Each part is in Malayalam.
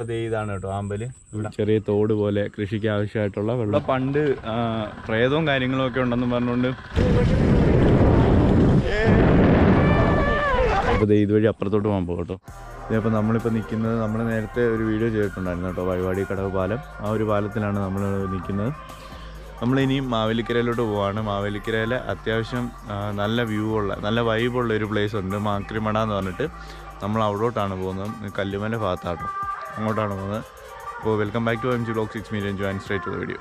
അപ്പോൾ ഇതാണ് കേട്ടോ ആമ്പല്. ചെറിയ തോട് പോലെ കൃഷിക്ക് ആവശ്യമായിട്ടുള്ള വെള്ളം. പണ്ട് പ്രേതവും കാര്യങ്ങളും ഒക്കെ ഉണ്ടെന്ന് പറഞ്ഞുകൊണ്ട് അപ്പോൾ ഇതുവഴി അപ്പുറത്തോട്ട് പോകാൻ പോകും കേട്ടോ. ഇതിപ്പോൾ നമ്മളിപ്പോൾ നിൽക്കുന്നത്, നമ്മൾ നേരത്തെ ഒരു വീഡിയോ ചെയ്തിട്ടുണ്ടായിരുന്നു കേട്ടോ, വഴിവാടി കടവ് പാലം. ആ ഒരു പാലത്തിലാണ് നമ്മൾ നിൽക്കുന്നത്. നമ്മളിനിയും മാവേലിക്കരയിലോട്ട് പോവാണ്. മാവേലിക്കരയിൽ അത്യാവശ്യം നല്ല വ്യൂ ഉള്ള, നല്ല വൈബുള്ള ഒരു പ്ലേസ് ഉണ്ട്, മാക്രിമട എന്ന് പറഞ്ഞിട്ട്. നമ്മൾ അവിടോട്ടാണ് പോകുന്നത്, കല്ലുമല ഭാഗത്താട്ടോ, അങ്ങോട്ടാണ് പോകുന്നത്. അപ്പോൾ welcome back to MG Vlogs. It's me Ranju and straight to the video.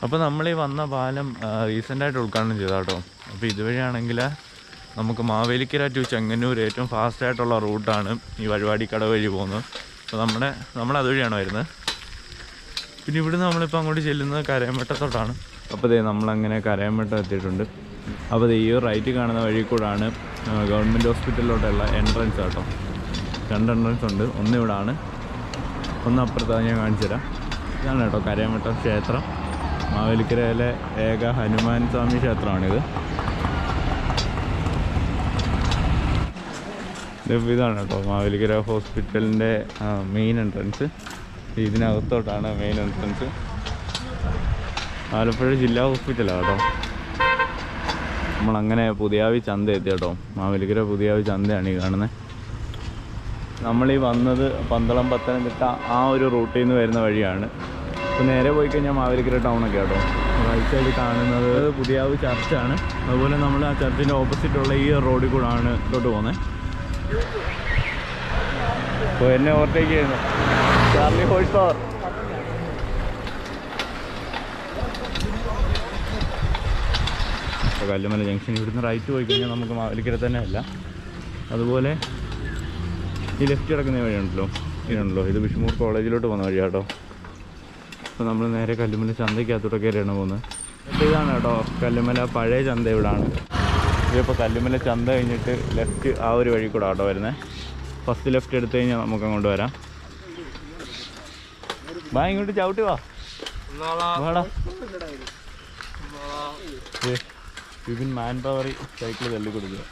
അപ്പോൾ നമ്മളീ വന്ന പാലം റീസെൻ്റായിട്ട് ഉദ്ഘാടനം ചെയ്ത കേട്ടോ. അപ്പോൾ ഇതുവഴിയാണെങ്കിൽ നമുക്ക് മാവേലിക്കര ടു ചെങ്ങന്നൂർ ഏറ്റവും ഫാസ്റ്റായിട്ടുള്ള റൂട്ടാണ് ഈ വഴിവാടി കടവ് വഴി പോകുന്നത്. അപ്പോൾ നമ്മൾ അതുവഴിയാണ് വരുന്നത്. പിന്നെ ഇവിടുന്ന് നമ്മളിപ്പോൾ അങ്ങോട്ട് ചെല്ലുന്നത് കരയമ്പട്ടത്തോട്ടാണ്. അപ്പോൾ നമ്മളങ്ങനെ കരയമ്പട്ടം എത്തിയിട്ടുണ്ട്. അപ്പോൾ ഈ റൈറ്റ് കാണുന്ന വഴി കൂടാണ് ഗവൺമെൻറ് ഹോസ്പിറ്റലിലോട്ടുള്ള എൻട്രൻസ് കേട്ടോ. 2 എൻട്രൻസ് ഉണ്ട്, ഒന്നിവിടാണ്, ഒന്ന് അപ്പുറത്താണ്. ഞാൻ കാണിച്ചു തരാം. ഇതാണ് കേട്ടോ കരയമ്പട്ടം ക്ഷേത്രം. മാവേലിക്കരയിലെ ഏക ഹനുമാൻ സ്വാമി ക്ഷേത്രമാണിത്. ഇതാണ് കേട്ടോ മാവേലിക്കര ഹോസ്പിറ്റലിൻ്റെ മെയിൻ എൻട്രൻസ്. ഇതിനകത്തോട്ടാണ് മെയിൻ എൻട്രൻസ്. ആലപ്പുഴ ജില്ലാ ഹോസ്പിറ്റലാണ് കേട്ടോ. നമ്മളങ്ങനെ പുതിയാവി ചന്ത എത്തി കേട്ടോ. മാവേലിക്കര പുതിയാവി ചന്തയാണ് ഈ കാണുന്നത്. നമ്മളീ വന്നത് പന്തളം പത്തനംതിട്ട ആ ഒരു റൂട്ടിൽ നിന്ന് വരുന്ന വഴിയാണ്. അപ്പോൾ നേരെ പോയി കഴിഞ്ഞാൽ മാവേലിക്കര ടൗണൊക്കെ കേട്ടോ. റൈറ്റ് സൈഡിൽ കാണുന്നത് പുതിയാവ് ചർച്ചാണ്. അതുപോലെ നമ്മൾ ആ ചർച്ചിൻ്റെ ഓപ്പോസിറ്റുള്ള ഈ റോഡിൽ കൂടാണ് ഇങ്ങോട്ട് പോകുന്നത്. അപ്പോൾ എന്നെ ഓവർടേക്ക് ചെയ്യുന്നു ചാർലി ഹോഴ്സ് പവർ. അപ്പോൾ കല്ലുമല ജംഗ്ഷൻ ഇവിടുന്ന് റൈറ്റ് പോയി കഴിഞ്ഞാൽ നമുക്ക് മാവേലിക്കര തന്നെ അല്ല. അതുപോലെ ഈ ലെഫ്റ്റ് കിടക്കുന്ന വഴിയുണ്ടല്ലോ, ഇതുണ്ടല്ലോ, ഇത് വിഷ്ണൂർ കോളേജിലോട്ട് പോകുന്ന വഴിയാട്ടോ. അപ്പോൾ നമ്മൾ നേരെ കല്ലുമല ചന്തയ്ക്കകത്തോട്ട് കയറിയാണ് പോകുന്നത്. അപ്പോൾ ഇതാണ് കേട്ടോ കല്ലുമല പഴയ ചന്ത ഇവിടാണ്. ഇതിപ്പോൾ കല്ലുമല ചന്ത കഴിഞ്ഞിട്ട് ലെഫ്റ്റ് ആ ഒരു വഴി കൂടെ ആട്ടോ വരുന്നത്. ഫസ്റ്റ് ലെഫ്റ്റ് എടുത്തു കഴിഞ്ഞാൽ നമുക്ക് അങ്ങോട്ട് വരാം. ബാ ഇങ്ങോട്ട് ചവിട്ടി വാടാ. വിപിൻ മാൻ പവർ സൈക്കിൾ തള്ളി കൊടുക്കുക.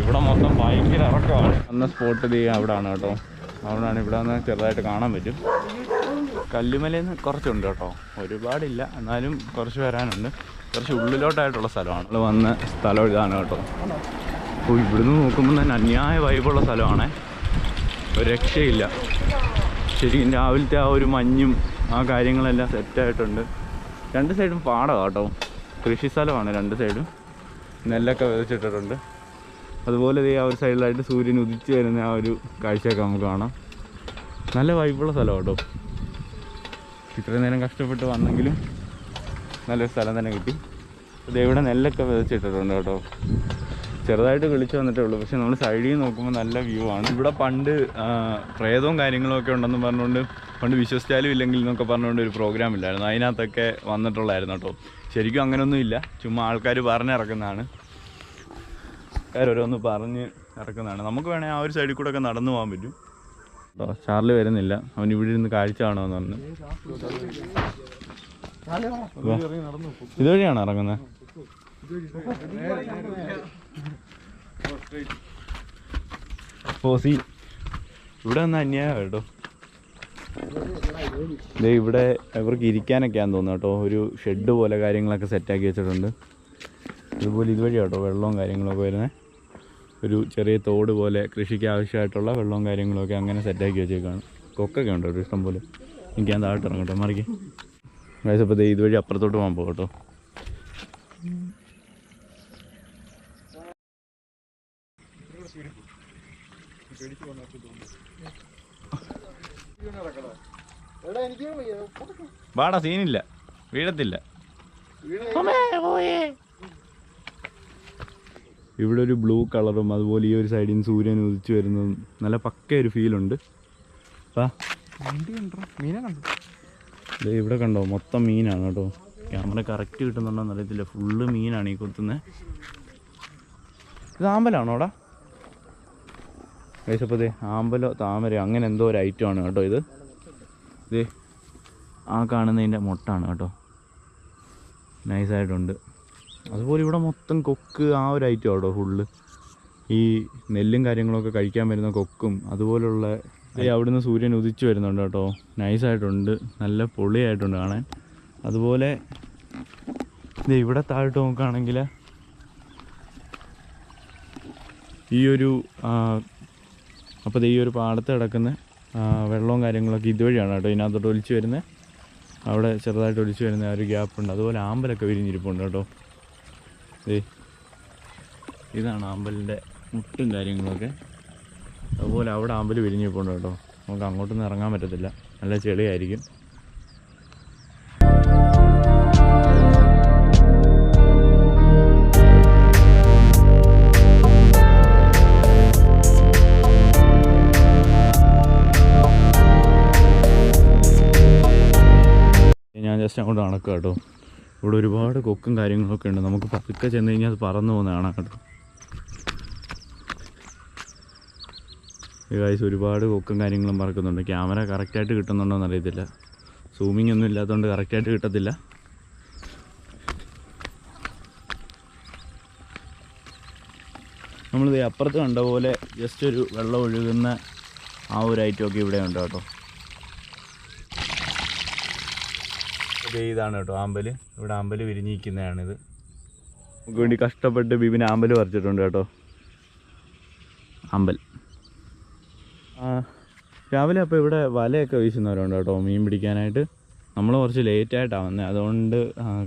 ഇവിടെ മൊത്തം ഭയങ്കര ഇറക്കമാണ്. അന്ന സ്പോട്ട് അവിടെയാണ് കേട്ടോ. അവിടെയാണ്. ഇവിടെ നിന്ന് ചെറുതായിട്ട് കാണാൻ പറ്റും. കല്ലുമലയിൽ നിന്ന് കുറച്ചുണ്ട് കേട്ടോ, ഒരുപാടില്ല, എന്നാലും കുറച്ച് വരാനുണ്ട്. കുറച്ച് ഉള്ളിലോട്ടായിട്ടുള്ള സ്ഥലമാണ്. നമ്മൾ വന്ന സ്ഥലം ഇതാണ് കേട്ടോ. അപ്പോൾ ഇവിടുന്ന് നോക്കുമ്പോൾ തന്നെ അന്യായ വൈബുള്ള സ്ഥലമാണേ, ഒരു രക്ഷയില്ല. ശരിക്കും രാവിലത്തെ ആ ഒരു മഞ്ഞും ആ കാര്യങ്ങളെല്ലാം സെറ്റായിട്ടുണ്ട്. 2 സൈഡും പാടമാണ് കേട്ടോ. കൃഷി സ്ഥലമാണ് 2 സൈഡും. നെല്ലൊക്കെ വിതച്ചിട്ടിട്ടുണ്ട്. അതുപോലെ ആ ഒരു സൈഡിലായിട്ട് സൂര്യൻ ഉദിച്ച് വരുന്ന ആ ഒരു കാഴ്ചയൊക്കെ നമുക്ക് കാണാം. നല്ല വൈബുള്ള സ്ഥലം കേട്ടോ. ഇത്രയും നേരം കഷ്ടപ്പെട്ട് വന്നെങ്കിലും നല്ലൊരു സ്ഥലം തന്നെ കിട്ടി. അത് ഇവിടെ നെല്ലൊക്കെ വിതച്ചിട്ടിട്ടുണ്ട് കേട്ടോ. ചെറുതായിട്ട് വിളിച്ചു വന്നിട്ടേ ഉള്ളൂ, പക്ഷെ നമ്മൾ സൈഡിൽ നോക്കുമ്പോൾ നല്ല വ്യൂ ആണ്. ഇവിടെ പണ്ട് പ്രേതവും കാര്യങ്ങളൊക്കെ ഉണ്ടെന്ന് പറഞ്ഞുകൊണ്ട്, പണ്ട് വിശ്വസിച്ചാലും ഇല്ലെങ്കിൽ എന്നൊക്കെ പറഞ്ഞുകൊണ്ട് ഒരു പ്രോഗ്രാം ഇല്ലായിരുന്നു, അതിനകത്തൊക്കെ വന്നിട്ടുള്ളായിരുന്നു കേട്ടോ. ശരിക്കും അങ്ങനെയൊന്നുമില്ല, ചുമ്മാ ആൾക്കാർ പറഞ്ഞിറക്കുന്നതാണ്. ഓരോന്ന് പറഞ്ഞ് ഇറക്കുന്നതാണ്. നമുക്ക് വേണമെങ്കിൽ ആ ഒരു സൈഡിൽ കൂടെ ഒക്കെ നടന്നു പോകാൻ പറ്റും കേട്ടോ. ചാർലി വരുന്നില്ല, അവൻ ഇവിടെ ഇരുന്ന് കാഴ്ച കാണുമെന്ന് പറഞ്ഞു. ഇതുവഴിയാണ് ഇറങ്ങുന്നത്. ഓസി ഇവിടെ ഒന്ന് അന്യായം കേട്ടോ. ഇവിടെ ഇവർക്ക് ഇരിക്കാനൊക്കെയാണെന്ന് തോന്നുന്നു കേട്ടോ. ഒരു ഷെഡ് പോലെ കാര്യങ്ങളൊക്കെ സെറ്റാക്കി വെച്ചിട്ടുണ്ട്. അതുപോലെ ഇതുവഴി കേട്ടോ വെള്ളവും കാര്യങ്ങളൊക്കെ വരുന്നത്. ഒരു ചെറിയ തോട് പോലെ കൃഷിക്ക് ആവശ്യമായിട്ടുള്ള വെള്ളവും കാര്യങ്ങളൊക്കെ അങ്ങനെ സെറ്റാക്കി വെച്ചേക്കാണ്. കൊക്കൊക്കെ ഉണ്ട് ഒരു ഇഷ്ടം പോലെ. എനിക്ക് ഞാൻ താഴോട്ട് ഇറങ്ങട്ടെ, മറിക്ക്. ഗൈസ് അപ്പോൾ ഇതുവഴി അപ്പുറത്തോട്ട് പോകാൻ പോകും കേട്ടോ. വാടാ, സീനില്ല, വീഴത്തില്ല. ഇവിടെ ഒരു ബ്ലൂ കളറും അതുപോലെ ഈ ഒരു സൈഡിൽ നിന്ന് സൂര്യൻ ഉദിച്ചു വരുന്നതും നല്ല പക്കയൊരു ഫീലുണ്ട്. ഇവിടെ കണ്ടോ, മൊത്തം മീനാണ് കേട്ടോ. ക്യാമറ കറക്റ്റ് കിട്ടുന്നുണ്ടോന്ന് അറിയത്തില്ല, ഫുള്ള് മീനാണ് ഈ കൊത്തുന്നത്. ഇത് ആമ്പലാണോടാ കഴിച്ചപ്പോൾ? ആമ്പലോ താമര അങ്ങനെ എന്തോ ഒരു ഐറ്റമാണ് കേട്ടോ ഇത്. ആ കാണുന്നതിൻ്റെ മുട്ടാണ് കേട്ടോ, നൈസായിട്ടുണ്ട്. അതുപോലെ ഇവിടെ മൊത്തം കൊക്ക്, ആ ഒരു ഐറ്റം കേട്ടോ ഫുള്ള്. ഈ നെല്ലും കാര്യങ്ങളൊക്കെ കഴിക്കാൻ വരുന്ന കൊക്കും അതുപോലുള്ള. അവിടുന്ന് സൂര്യൻ ഉദിച്ചു വരുന്നുണ്ട് കേട്ടോ, നൈസായിട്ടുണ്ട്, നല്ല പൊളിയായിട്ടുണ്ട് കാണാൻ. അതുപോലെ ഇവിടെ താഴോട്ട് നോക്കുകയാണെങ്കിൽ ഈ ഒരു അപ്പോൾ ഈ ഒരു പാടത്ത് കിടക്കുന്ന വെള്ളവും കാര്യങ്ങളൊക്കെ ഇതുവഴിയാണ് കേട്ടോ ഇതിനകത്തോട്ട് ഒലിച്ചു വരുന്നത്. അവിടെ ചെറുതായിട്ട് ഒലിച്ചു വരുന്ന ആ ഒരു ഗ്യാപ്പുണ്ട്. അതുപോലെ ആമ്പലൊക്കെ വിരിഞ്ഞിരിപ്പുണ്ട് കേട്ടോ. ഇതാണ് ആമ്പലിൻ്റെ മുട്ടും കാര്യങ്ങളൊക്കെ. അതുപോലെ അവിടെ ആമ്പൽ വിരിഞ്ഞിരിപ്പുണ്ട് കേട്ടോ. നമുക്ക് അങ്ങോട്ടൊന്നും ഇറങ്ങാൻ പറ്റത്തില്ല, നല്ല ചെളിയായിരിക്കും. ഞാൻ ജസ്റ്റ് അങ്ങോട്ട് നടക്കുക കേട്ടോ. ഇവിടെ ഒരുപാട് കൊക്കും കാര്യങ്ങളൊക്കെ ഉണ്ട്. നമുക്ക് പതുക്കെ ചെന്ന് കഴിഞ്ഞാൽ അത് പറന്നു പോകുന്നതാണ് കേട്ടോ. ഗൈസ് ഒരുപാട് കൊക്കും കാര്യങ്ങളും പറക്കുന്നുണ്ട്. ക്യാമറ കറക്റ്റായിട്ട് കിട്ടുന്നുണ്ടോ എന്നറിയത്തില്ല, സൂമിംഗ് ഒന്നും ഇല്ലാത്തതുകൊണ്ട് കറക്റ്റായിട്ട് കിട്ടത്തില്ല. നമ്മളിത് അപ്പുറത്ത് കണ്ട പോലെ ജസ്റ്റ് ഒരു വെള്ളം ഒഴുകുന്ന ആ ഒരു ഐറ്റമൊക്കെ ഇവിടെ ഉണ്ട് കേട്ടോ. ഇതാണ് കേട്ടോ ആമ്പൽ. ഇവിടെ ആമ്പൽ വിരിഞ്ഞിരിക്കുന്നതാണിത്. നമുക്ക് വേണ്ടി കഷ്ടപ്പെട്ട് ബിബിന് ആമ്പൽ പറിച്ചിട്ടുണ്ട് കേട്ടോ. ആമ്പൽ രാവിലെ അപ്പോൾ ഇവിടെ വലയൊക്കെ വീശുന്നവരുണ്ട് കേട്ടോ മീൻ പിടിക്കാനായിട്ട്. നമ്മൾ കുറച്ച് ലേറ്റായിട്ടാണ് വന്നത്, അതുകൊണ്ട്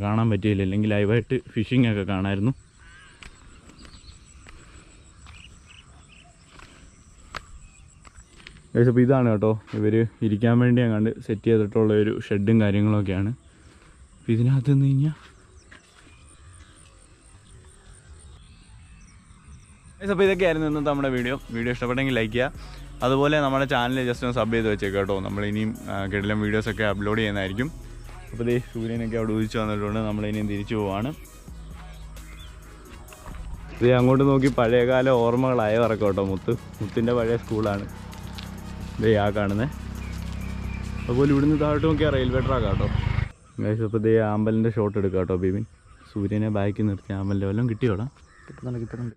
കാണാൻ പറ്റിയില്ല. അല്ലെങ്കിൽ ലൈവായിട്ട് ഫിഷിംഗ് ഒക്കെ കാണാമായിരുന്നു. അപ്പോൾ ഇതാണ് കേട്ടോ ഇവർ ഇരിക്കാൻ വേണ്ടി അങ്ങാണ്ട് സെറ്റ് ചെയ്തിട്ടുള്ള ഒരു ഷെഡും കാര്യങ്ങളൊക്കെയാണ്. അപ്പോൾ ഇതിനകത്ത് നിന്ന് കഴിഞ്ഞാൽ അപ്പോൾ ഇതൊക്കെയായിരുന്നു ഇന്നത്തെ നമ്മുടെ വീഡിയോ ഇഷ്ടപ്പെട്ടെങ്കിൽ ലൈക്ക് ചെയ്യുക. അതുപോലെ നമ്മുടെ ചാനൽ ജസ്റ്റ് ഒന്ന് സബ് ചെയ്ത് വെച്ചേക്കാം കേട്ടോ. നമ്മളിനിയും കിടിലം വീഡിയോസൊക്കെ അപ്ലോഡ് ചെയ്യുന്നതായിരിക്കും. അപ്പോൾ സൂര്യനൊക്കെ അവിടെ ഉദിച്ച് വന്നിട്ടുണ്ട്. നമ്മളിനിയും തിരിച്ചു പോവാണ്. ഇത് അങ്ങോട്ട് നോക്കി പഴയകാല ഓർമ്മകളായ ഇറക്കാം കേട്ടോ. മുത്തിൻ്റെ പഴയ സ്കൂളാണ് ആ കാണുന്നത്. അതുപോലെ ഇവിടുന്ന് താഴോട്ട് നോക്കിയാൽ റെയിൽവേ ട്രാക്ക് കേട്ടോ. അപ്പോൾ ആമ്പലിൻ്റെ ഷോട്ട് എടുക്കാം കേട്ടോ ബിബിൻ. സൂര്യനെ ബാക്കി നിർത്തി ആമ്പലിൻ്റെ വല്ലതും കിട്ടിയോടാ? കിട്ടുന്നുണ്ട്.